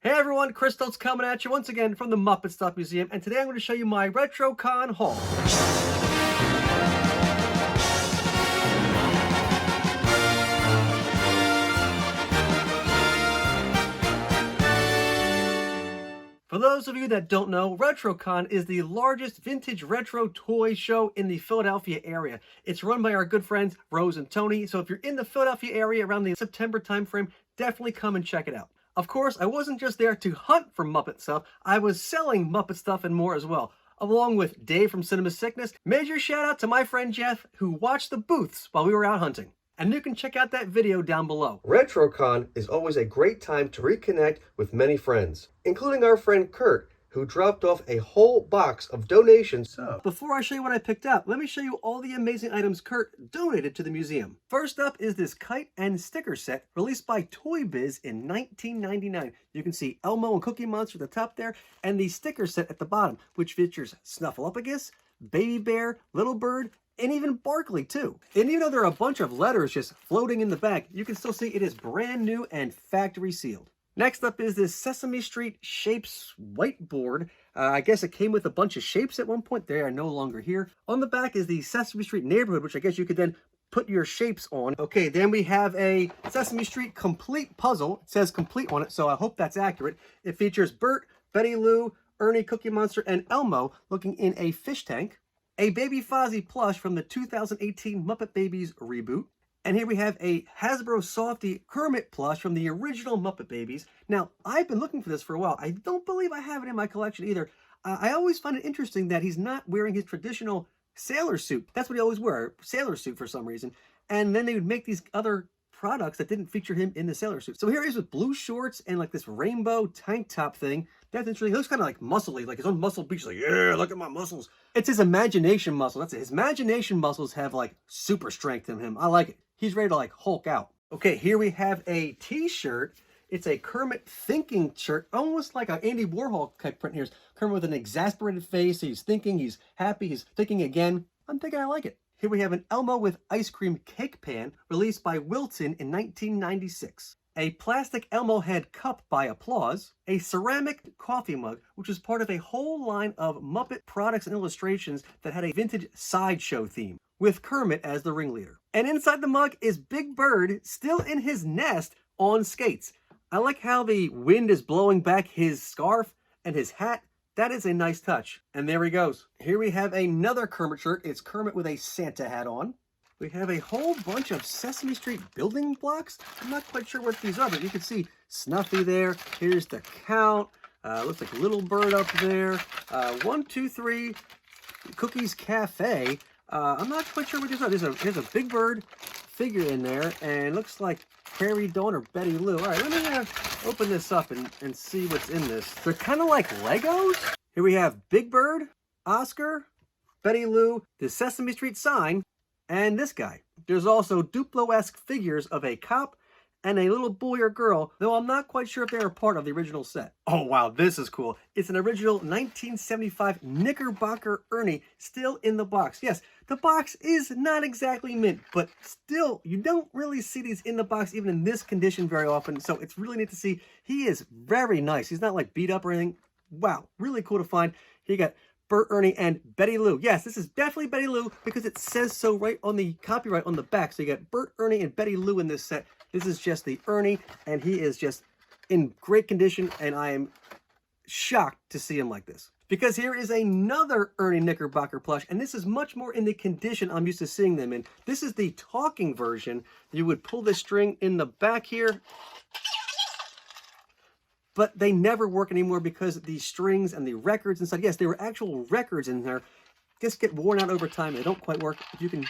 Hey everyone, Crystal's coming at you once again from the MuppetStuff Museum, and today I'm going to show you my Retrocon haul. For those of you that don't know, Retrocon is the largest vintage retro toy show in the Philadelphia area. It's run by our good friends Rose and Tony, so if you're in the Philadelphia area around the September timeframe, definitely come and check it out. Of course, I wasn't just there to hunt for Muppet stuff, I was selling Muppet stuff and more as well. Along with Dave from Cinema Sickness, major shout out to my friend Jeff, who watched the booths while we were out hunting. And you can check out that video down below. Retrocon is always a great time to reconnect with many friends, including our friend Kurt, who dropped off a whole box of donations. So, before I show you what I picked up, let me show you all the amazing items Kurt donated to the museum. First up is this kite and sticker set released by Toy Biz in 1999. You can see Elmo and Cookie Monster at the top there, and the sticker set at the bottom, which features Snuffleupagus, Baby Bear, Little Bird, and even Barkley too. And even though there are a bunch of letters just floating in the back, you can still see it is brand new and factory sealed. Next up is this Sesame Street Shapes whiteboard. I guess it came with a bunch of shapes at one point. They are no longer here. On the back is the Sesame Street neighborhood, which I guess you could then put your shapes on. Okay, then we have a Sesame Street complete puzzle. It says complete on it, so I hope that's accurate. It features Bert, Betty Lou, Ernie, Cookie Monster, and Elmo looking in a fish tank. A Baby Fozzie plush from the 2018 Muppet Babies reboot. And here we have a Hasbro Softie Kermit plush from the original Muppet Babies. Now, I've been looking for this for a while. I don't believe I have it in my collection either. I always find it interesting that he's not wearing his traditional sailor suit. That's what he always wore, sailor suit for some reason. And then they would make these other products that didn't feature him in the sailor suit. So here he is with blue shorts and like this rainbow tank top thing. That's interesting. He looks kind of like muscly, like his own muscle beach. Like, yeah, look at my muscles. It's his imagination muscle. That's it. His imagination muscles have like super strength in him. I like it. He's ready to like Hulk out. Okay, here we have a t-shirt. It's a Kermit thinking shirt, almost like an Andy Warhol type print here. It's Kermit with an exasperated face. He's thinking, he's happy, he's thinking again. I'm thinking I like it. Here we have an Elmo with ice cream cake pan released by Wilton in 1996. A plastic Elmo head cup by Applause. A ceramic coffee mug, which is part of a whole line of Muppet products and illustrations that had a vintage sideshow theme, with Kermit as the ringleader. And inside the mug is Big Bird, still in his nest on skates. I like how the wind is blowing back his scarf and his hat. That is a nice touch. And there he goes. Here we have another Kermit shirt. It's Kermit with a Santa hat on. We have a whole bunch of Sesame Street building blocks. I'm not quite sure what these are, but you can see Snuffy there. Here's the count. Looks like Little Bird up there. 1, 2, 3, Cookies Cafe. I'm not quite sure what these are. There's a Big Bird figure in there, and it looks like Prairie Dawn or Betty Lou. All right, let me open this up and see what's in this. They're kind of like Legos. Here we have Big Bird, Oscar, Betty Lou, the Sesame Street sign, and this guy. There's also Duplo-esque figures of a cop and a little boy or girl, though I'm not quite sure if they are part of the original set. Oh wow, this is cool. It's an original 1975 Knickerbocker Ernie still in the box. Yes, the box is not exactly mint, but still, you don't really see these in the box even in this condition very often, so it's really neat to see. He is very nice. He's not like beat up or anything. Wow, really cool to find. Here you got Bert, Ernie, and Betty Lou. Yes, this is definitely Betty Lou because it says so right on the copyright on the back. So you got Bert, Ernie, and Betty Lou in this set. This is just the Ernie, and he is just in great condition, and I am shocked to see him like this. Because here is another Ernie Knickerbocker plush, and this is much more in the condition I'm used to seeing them in. This is the talking version. You would pull the string in the back here, but they never work anymore because the strings and the records inside, yes, there were actual records in there, just get worn out over time. They don't quite work. If you can...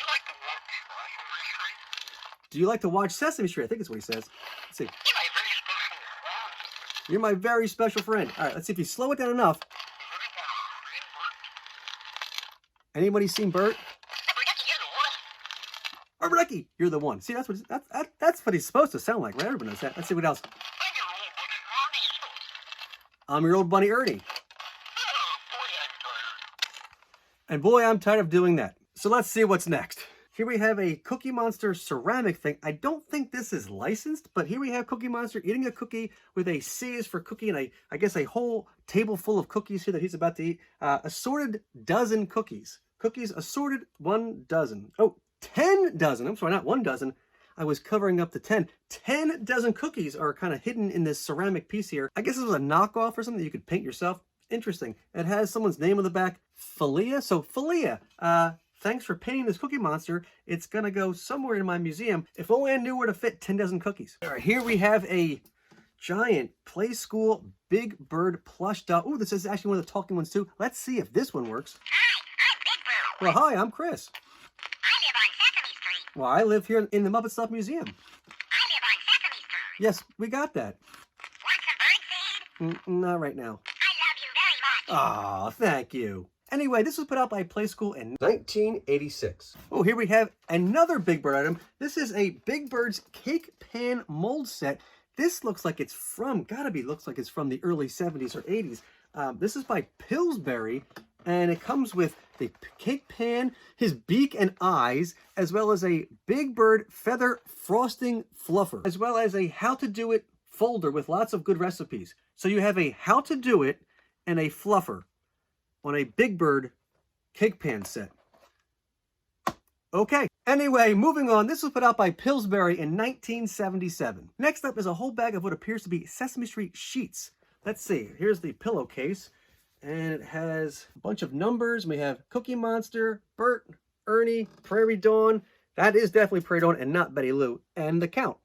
Do you like to watch Sesame Street? I think that's what he says. Let's see. You're my very special friend. All right, let's see if you slow it down enough. Anybody seen Bert? Oh, Ricky, you're the one. See, that's what he's supposed to sound like, right? Everybody knows that. Let's see what else. I'm your old bunny Ernie. And boy, I'm tired of doing that. So let's see what's next. Here we have a Cookie Monster ceramic thing. I don't think this is licensed, but here we have Cookie Monster eating a cookie with a C is for cookie, and I guess a whole table full of cookies here that he's about to eat. Assorted dozen cookies. Cookies assorted 1 dozen. Oh, 10 dozen. I'm sorry, not 1 dozen. I was covering up the 10. 10 dozen cookies are kind of hidden in this ceramic piece here. I guess this was a knockoff or something that you could paint yourself. Interesting. It has someone's name on the back, Philia. So Philia, thanks for painting this Cookie Monster. It's gonna go somewhere in my museum. If only I knew where to fit 10 dozen cookies. All right, here we have a giant Play School Big Bird plush doll. Oh, this is actually one of the talking ones too. Let's see if this one works. Hi, I'm Big Bird. Well, hi, I'm Chris. I live on Sesame Street. Well, I live here in the MuppetStuff Museum. I live on Sesame Street. Yes, we got that. Want some birdseed? Not right now. I love you very much. Aw, thank you. Anyway, this was put out by Play School in 1986. Oh, here we have another Big Bird item. This is a Big Bird's cake pan mold set. This looks like it's from, looks like it's from the early 70s or 80s. This is by Pillsbury, and it comes with the cake pan, his beak and eyes, as well as a Big Bird feather frosting fluffer, as well as a how to do it folder with lots of good recipes. So you have a how to do it and a fluffer on a Big Bird cake pan set. Okay, anyway, moving on. This was put out by Pillsbury in 1977. Next up is a whole bag of what appears to be Sesame Street sheets. Let's see, here's the pillowcase, and it has a bunch of numbers. We have Cookie Monster, Bert, Ernie, Prairie Dawn. That is definitely Prairie Dawn and not Betty Lou, and the count.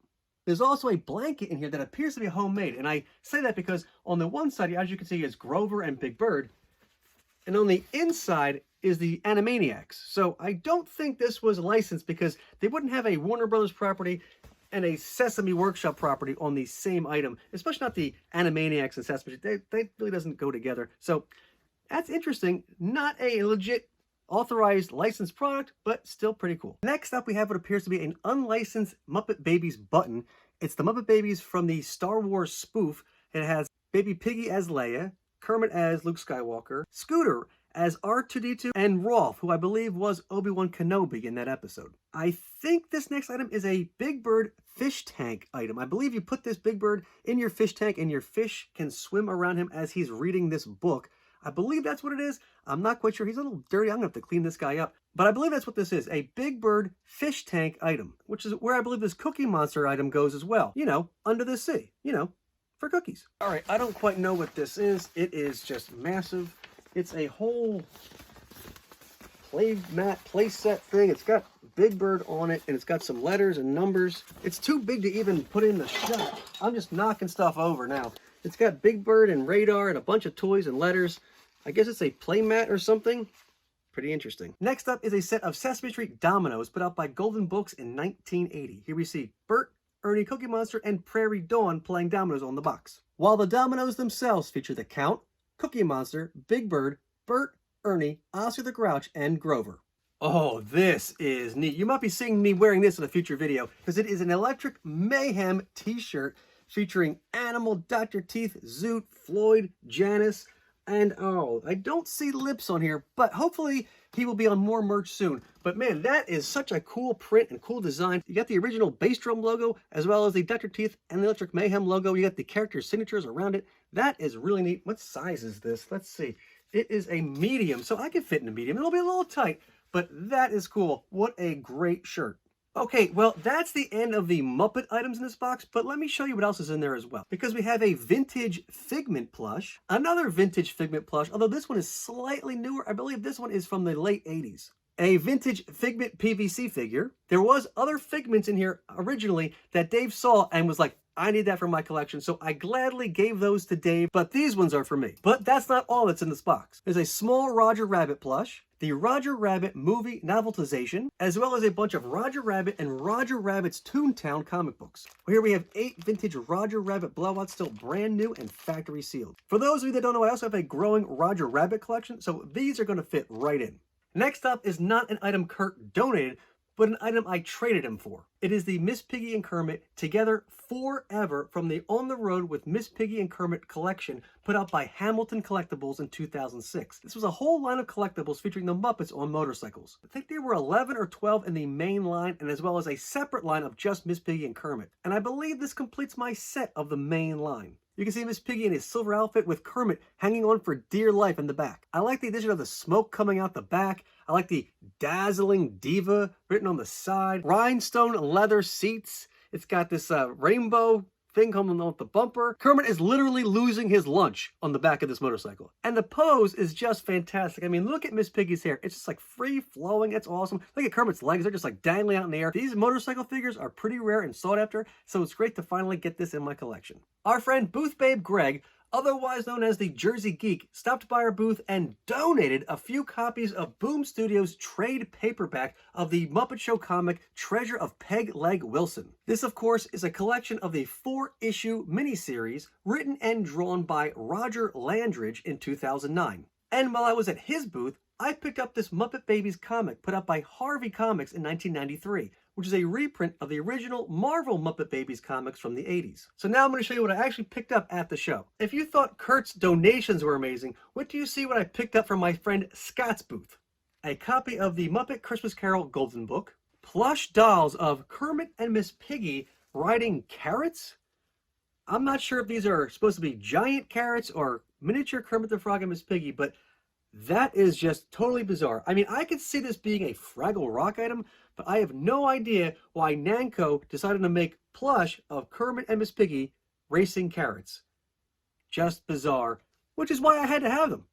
There's also a blanket in here that appears to be homemade, and I say that because on the one side, as you can see, is Grover and Big Bird, and on the inside is the Animaniacs. So I don't think this was licensed because they wouldn't have a Warner Brothers property and a Sesame Workshop property on the same item, especially not the Animaniacs and Sesame. They really doesn't go together. So that's interesting. Not a legit authorized licensed product, but still pretty cool. Next up, we have what appears to be an unlicensed Muppet Babies button. It's the Muppet Babies from the Star Wars spoof. It has Baby Piggy as Leia, Kermit as Luke Skywalker, Scooter as R2-D2, and Rolf, who I believe was Obi-Wan Kenobi in that episode. I think this next item is a Big Bird fish tank item. I believe you put this Big Bird in your fish tank and your fish can swim around him as he's reading this book. I believe that's what it is. I'm not quite sure. He's a little dirty. I'm going to have to clean this guy up. But I believe that's what this is, a Big Bird fish tank item, which is where I believe this Cookie Monster item goes as well. You know, under the sea, you know, for cookies. All right, I don't quite know what this is. It is just massive. It's a whole play set thing. It's got Big Bird on it, and it's got some letters and numbers. It's too big to even put in the shop. I'm just knocking stuff over now. It's got Big Bird and radar and a bunch of toys and letters. I guess it's a play mat or something. Pretty interesting. Next up is a set of Sesame Street dominoes put out by Golden Books in 1980. Here we see Bert, Ernie, Cookie Monster, and Prairie Dawn playing dominoes on the box. While the dominoes themselves feature the Count, Cookie Monster, Big Bird, Bert, Ernie, Oscar the Grouch, and Grover. Oh, this is neat. You might be seeing me wearing this in a future video because it is an Electric Mayhem t-shirt featuring Animal, Dr. Teeth, Zoot, Floyd, Janice, and oh, I don't see lips on here, but hopefully he will be on more merch soon. But man, that is such a cool print and cool design. You got the original bass drum logo, as well as the Dr. Teeth and the Electric Mayhem logo. You got the character signatures around it. That is really neat. What size is this? Let's see. It is a medium, so I can fit in a medium. It'll be a little tight, but that is cool. What a great shirt. Okay, well, that's the end of the Muppet items in this box, but let me show you what else is in there as well. Because we have a vintage Figment plush, another vintage Figment plush, although this one is slightly newer. I believe this one is from the late 80s. A vintage Figment PVC figure. There was other Figments in here originally that Dave saw and was like, I need that for my collection, so I gladly gave those to Dave, but these ones are for me. But that's not all that's in this box. There's a small Roger Rabbit plush, the Roger Rabbit movie novelization, as well as a bunch of Roger Rabbit and Roger Rabbit's Toontown comic books. Well, here we have 8 vintage Roger Rabbit blowouts, still brand new and factory sealed. For those of you that don't know, I also have a growing Roger Rabbit collection, so these are going to fit right in. Next up is not an item Kurt donated, but an item I traded him for. It is the Miss Piggy and Kermit Together Forever from the On the Road with Miss Piggy and Kermit collection put out by Hamilton Collectibles in 2006. This was a whole line of collectibles featuring the Muppets on motorcycles. I think there were 11 or 12 in the main line, and as well as a separate line of just Miss Piggy and Kermit. And I believe this completes my set of the main line. You can see Miss Piggy in his silver outfit with Kermit hanging on for dear life in the back. I like the addition of the smoke coming out the back. I like the dazzling diva written on the side. Rhinestone leather seats. It's got this rainbow thing coming off the bumper. Kermit is literally losing his lunch on the back of this motorcycle. And the pose is just fantastic. I mean, look at Miss Piggy's hair. It's just like free flowing. It's awesome. Look at Kermit's legs. They're just like dangling out in the air. These motorcycle figures are pretty rare and sought after, so it's great to finally get this in my collection. Our friend Booth Babe Greg, otherwise known as the Jersey Geek, stopped by our booth and donated a few copies of Boom Studios' trade paperback of the Muppet Show comic Treasure of Peg Leg Wilson. This, of course, is a collection of the 4-issue miniseries written and drawn by Roger Landridge in 2009. And while I was at his booth, I picked up this Muppet Babies comic put out by Harvey Comics in 1993, which is a reprint of the original Marvel Muppet Babies comics from the 80s. So now I'm going to show you what I actually picked up at the show. If you thought Kurt's donations were amazing, what do you see what I picked up from my friend Scott's booth? A copy of the Muppet Christmas Carol Golden Book, plush dolls of Kermit and Miss Piggy riding carrots. I'm not sure if these are supposed to be giant carrots or miniature Kermit the Frog and Miss Piggy, but that is just totally bizarre. I mean, I could see this being a Fraggle Rock item, but I have no idea why Namco decided to make plush of Kermit and Miss Piggy racing carrots. Just bizarre, which is why I had to have them.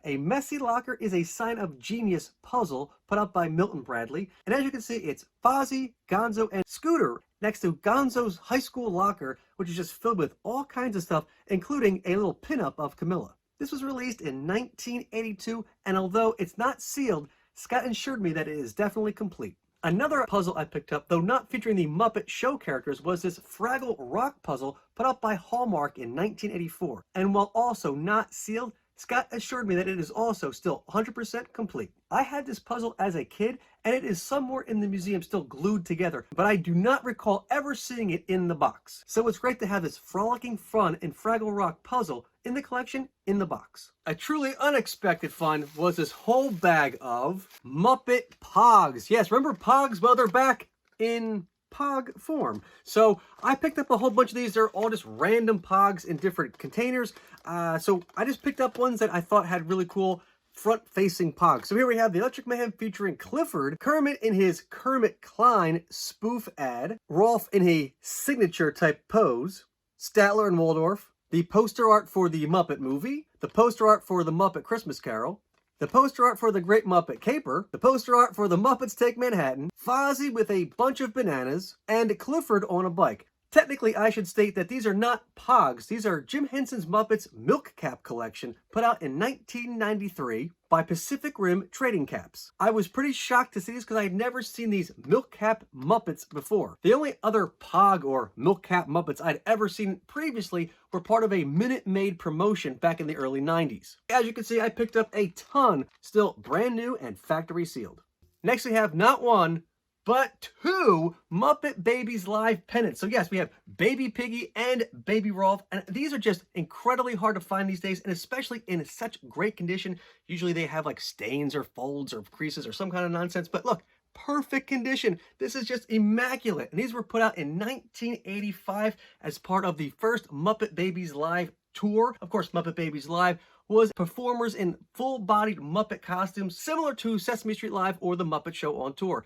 A Messy Locker is a sign of genius puzzle put out by Milton Bradley, and as you can see, it's Fozzie, Gonzo, and Scooter next to Gonzo's high school locker, which is just filled with all kinds of stuff, including a little pinup of Camilla. This was released in 1982, and although it's not sealed, Scott assured me that it is definitely complete. Another puzzle I picked up, though not featuring the Muppet Show characters, was this Fraggle Rock puzzle put out by Hallmark in 1984. And while also not sealed, Scott assured me that it is also still 100% complete. I had this puzzle as a kid, and it is somewhere in the museum still glued together, but I do not recall ever seeing it in the box. So it's great to have this frolicking fun and Fraggle Rock puzzle in the collection in the box. A truly unexpected find was this whole bag of Muppet Pogs. Yes, remember Pogs? Well, they're back in Pog form. So I picked up a whole bunch of these. They're all just random Pogs in different containers. So I just picked up ones that I thought had really cool front-facing Pogs. So here we have the Electric Mayhem featuring Clifford, Kermit in his Kermit Klein spoof ad, Rolf in a signature type pose, Statler and Waldorf, the poster art for the Muppet movie, the poster art for the Muppet Christmas Carol, the poster art for the Great Muppet Caper, the poster art for the Muppets Take Manhattan, Fozzie with a bunch of bananas, and Clifford on a bike. Technically, I should state that these are not Pogs. These are Jim Henson's Muppets Milk Cap collection, put out in 1993 by Pacific Rim Trading Caps. I was pretty shocked to see this because I had never seen these Milk Cap Muppets before. The only other Pog or Milk Cap Muppets I'd ever seen previously were part of a Minute Maid promotion back in the early 90s. As you can see, I picked up a ton, still brand new and factory sealed. Next we have not one, but two Muppet Babies live pennants. So yes, we have Baby Piggy and Baby Rolf, and these are just incredibly hard to find these days, and especially in such great condition. Usually they have like stains or folds or creases or some kind of nonsense, but look, perfect condition. This is just immaculate, and these were put out in 1985 as part of the first Muppet Babies live tour. Of course, Muppet Babies Live was performers in full-bodied Muppet costumes, similar to Sesame Street Live or The Muppet Show on tour.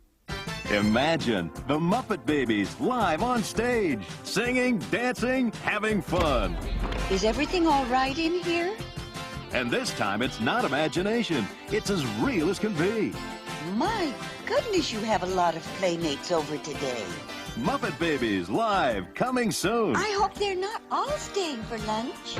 Imagine the Muppet Babies live on stage, singing, dancing, having fun. Is everything all right in here? And this time it's not imagination. It's as real as can be. My goodness, you have a lot of playmates over today. Muppet Babies live, coming soon. I hope they're not all staying for lunch.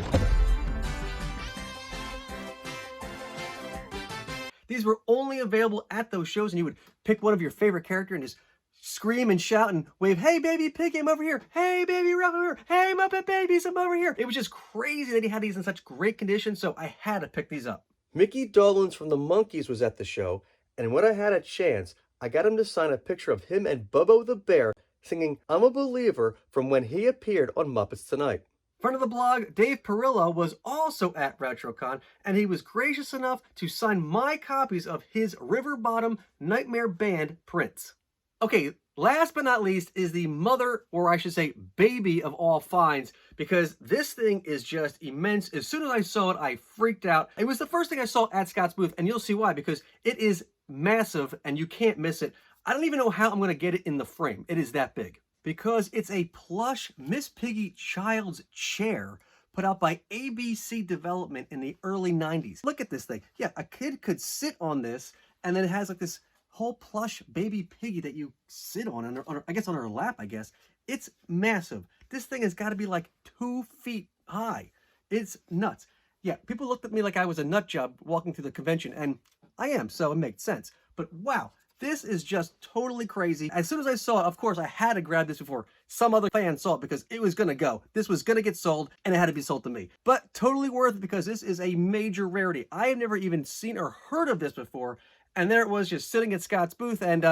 These were only available at those shows, and you would pick one of your favorite character and just scream and shout and wave, "Hey, Baby Piggy, I'm over here. Hey, Baby Ralph, I'm over here. Hey, Muppet Babies, I'm over here." It was just crazy that he had these in such great condition, so I had to pick these up. Mickey Dolenz from the Monkees was at the show, and when I had a chance, I got him to sign a picture of him and Bobo the Bear singing I'm a Believer from when he appeared on Muppets Tonight. Friend of the blog, Dave Perillo, was also at Retrocon, and he was gracious enough to sign my copies of his River Bottom Nightmare Band prints. Okay, last but not least is the mother, or I should say baby of all finds, because this thing is just immense. As soon as I saw it, I freaked out. It was the first thing I saw at Scott's booth, and you'll see why, because it is massive and you can't miss it. I don't even know how I'm going to get it in the frame. It is that big. Because it's a plush Miss Piggy child's chair put out by ABC Development in the early 90s. Look at this thing. Yeah, a kid could sit on this, and then it has like this whole plush baby piggy that you sit on, I guess on her lap, I guess. It's massive. This thing has got to be like 2 feet high. It's nuts. Yeah, people looked at me like I was a nut job walking through the convention, and I am, so it makes sense. But wow, this is just totally crazy. As soon as I saw it, of course, I had to grab this before some other fan saw it because it was going to go. This was going to get sold, and it had to be sold to me. But totally worth it because this is a major rarity. I have never even seen or heard of this before, and there it was just sitting at Scott's booth, and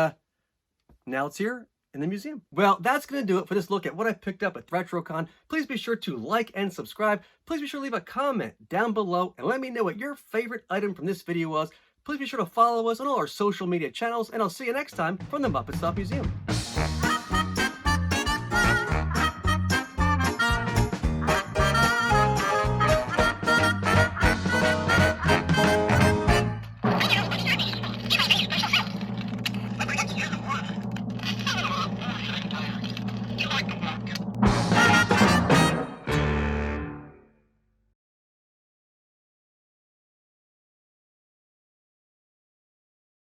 now it's here in the museum. Well, that's going to do it for this look at what I picked up at Retrocon. Please be sure to like and subscribe. Please be sure to leave a comment down below and let me know what your favorite item from this video was. Please be sure to follow us on all our social media channels, and I'll see you next time from the MuppetStuff Museum.